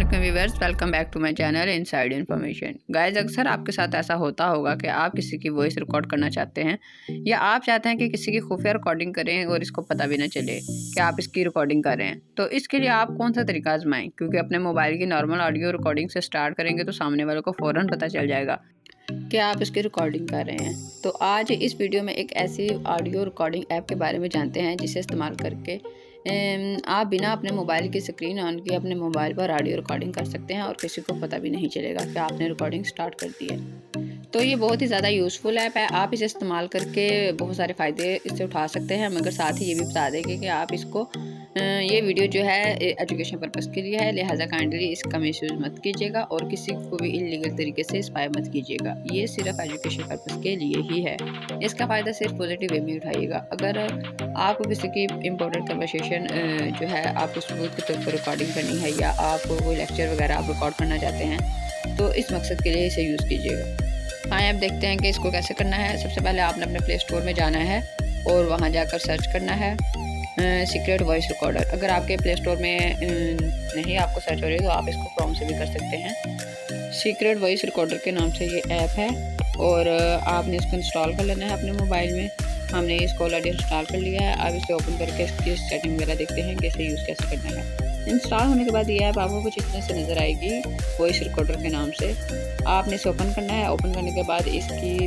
वालेकुम viewers, welcome back to my channel inside information. Guys, अक्सर आपके साथ ऐसा होता होगा कि आप किसी की वॉइस रिकॉर्ड करना चाहते हैं या आप चाहते हैं कि किसी की खुफिया रिकॉर्डिंग करें और इसको पता भी ना चले कि आप इसकी रिकॉर्डिंग कर रहे हैं। तो इसके लिए आप कौन सा तरीका आजमाएं, क्योंकि अपने मोबाइल की नॉर्मल ऑडियो रिकॉर्डिंग से स्टार्ट करेंगे तो सामने वालों को फ़ौरन पता चल जाएगा कि आप इसकी रिकॉर्डिंग कर रहे हैं। तो आज इस वीडियो में एक ऐसी ऑडियो रिकॉर्डिंग ऐप के बारे में जानते हैं जिसे इस्तेमाल करके आप बिना अपने मोबाइल की स्क्रीन ऑन किए अपने मोबाइल पर ऑडियो रिकॉर्डिंग कर सकते हैं और किसी को पता भी नहीं चलेगा कि आपने रिकॉर्डिंग स्टार्ट कर दी है। तो ये बहुत ही ज़्यादा यूज़फुल ऐप है। आप इसे इस्तेमाल करके बहुत सारे फ़ायदे इससे उठा सकते हैं, मगर साथ ही ये भी बता देंगे कि आप इसको ये वीडियो जो है एजुकेशन पर्पज़ के लिए है, लिहाजा काइंडली इसका मिसयूज़ मत कीजिएगा और किसी को भी इलीगल तरीके से स्पाई मत कीजिएगा। ये सिर्फ एजुकेशन पर्पज़ के लिए ही है। इसका फ़ायदा सिर्फ पॉजिटिव वे में उठाइएगा। अगर आपको किसी की इंपॉर्टेंट कन्वर्सेशन जो है आपको सबूत के तौर पर रिकॉर्डिंग करनी है या आप कोई लेक्चर वगैरह आप रिकॉर्ड करना चाहते हैं तो इस मकसद के लिए इसे यूज़ कीजिएगा। हाँ, अब देखते हैं कि इसको कैसे करना है। सबसे पहले आपने अपने प्ले स्टोर में जाना है और वहाँ जाकर सर्च करना है सीक्रेट वॉइस रिकॉर्डर। अगर आपके प्ले स्टोर में नहीं आपको सर्च हो रही तो आप इसको क्रोम से भी कर सकते हैं। सीक्रेट वॉइस रिकॉर्डर के नाम से ये ऐप है और आपने इसको इंस्टॉल कर लेना है अपने मोबाइल में। हमने इसको ऑलरेडी इंस्टॉल कर लिया है। अब इसे ओपन करके इसकी सेटिंग वगैरह देखते हैं कैसे यूज़ कैसे करना है। इंस्टॉल होने के बाद ये ऐप आपको कुछ इस तरह से नज़र आएगी वॉइस रिकॉर्डर के नाम से। आपने इसे ओपन करना है। ओपन करने के बाद इसकी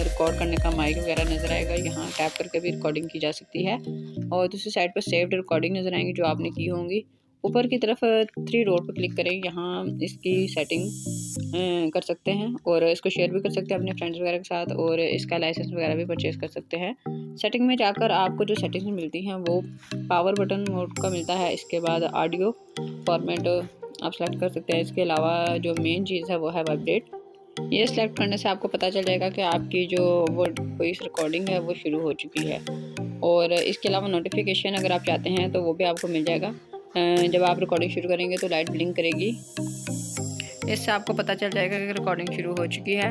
रिकॉर्ड करने का माइक वगैरह नज़र आएगा। यहाँ टैप करके भी रिकॉर्डिंग की जा सकती है और दूसरी साइड पर सेव्ड रिकॉर्डिंग नज़र आएंगी जो आपने की होंगी। ऊपर की तरफ 3 डॉट पर क्लिक करें, यहाँ इसकी सेटिंग कर सकते हैं और इसको शेयर भी कर सकते हैं अपने फ्रेंड्स वगैरह के साथ और इसका लाइसेंस वगैरह भी परचेज़ कर सकते हैं। सेटिंग में जाकर आपको जो सेटिंग्स मिलती हैं वो पावर बटन मोड का मिलता है। इसके बाद ऑडियो फॉर्मेट आप सेलेक्ट कर सकते हैं। इसके अलावा जो मेन चीज़ है वो है वाइब्रेट। ये सिलेक्ट करने से आपको पता चल जाएगा कि आपकी जो वो वॉइस रिकॉर्डिंग है वो शुरू हो चुकी है। और इसके अलावा नोटिफिकेशन अगर आप चाहते हैं तो वो भी आपको मिल जाएगा। जब आप रिकॉर्डिंग शुरू करेंगे तो लाइट ब्लिंक करेगी, इससे आपको पता चल जाएगा कि रिकॉर्डिंग शुरू हो चुकी है।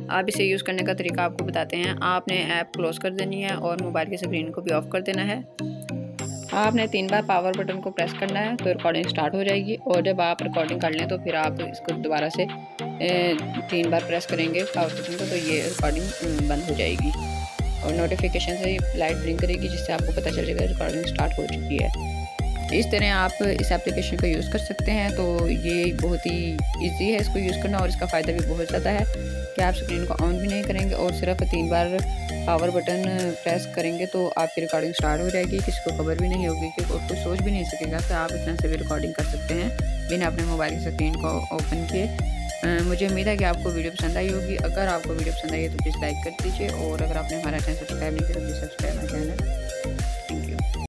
आप इसे यूज़ करने का तरीका आपको बताते हैं। आपने ऐप क्लोज़ कर देनी है और मोबाइल की स्क्रीन को भी ऑफ़ कर देना है। आपने 3 बार पावर बटन को प्रेस करना है तो रिकॉर्डिंग स्टार्ट हो जाएगी और जब आप रिकॉर्डिंग कर लें तो फिर आप इसको दोबारा से 3 बार प्रेस करेंगे पावर बटन को तो ये रिकॉर्डिंग बंद हो जाएगी और नोटिफिकेशन से लाइट ब्लिंक करेगी जिससे आपको पता चल जाएगा रिकॉर्डिंग स्टार्ट हो चुकी है। इस तरह आप इस एप्लीकेशन को यूज़ कर सकते हैं। तो ये बहुत ही इजी है इसको यूज़ करना और इसका फ़ायदा भी बहुत ज़्यादा है कि आप स्क्रीन को ऑन भी नहीं करेंगे और सिर्फ 3 बार पावर बटन प्रेस करेंगे तो आपकी रिकॉर्डिंग स्टार्ट हो जाएगी। किसी को खबर भी नहीं होगी कि और कोई सोच भी नहीं सकेगा कि आप इतना से भी रिकॉर्डिंग कर सकते हैं बिना अपने मोबाइल की स्क्रीन को ओपन किए। मुझे उम्मीद है कि आपको वीडियो पसंद आई होगी। अगर आपको वीडियो पसंद आई है तो प्लीज़ लाइक कर दीजिए और अगर आपने हमारा चैनल सब्सक्राइब नहीं किया तो प्लीज़ सब्सक्राइब माय चैनल।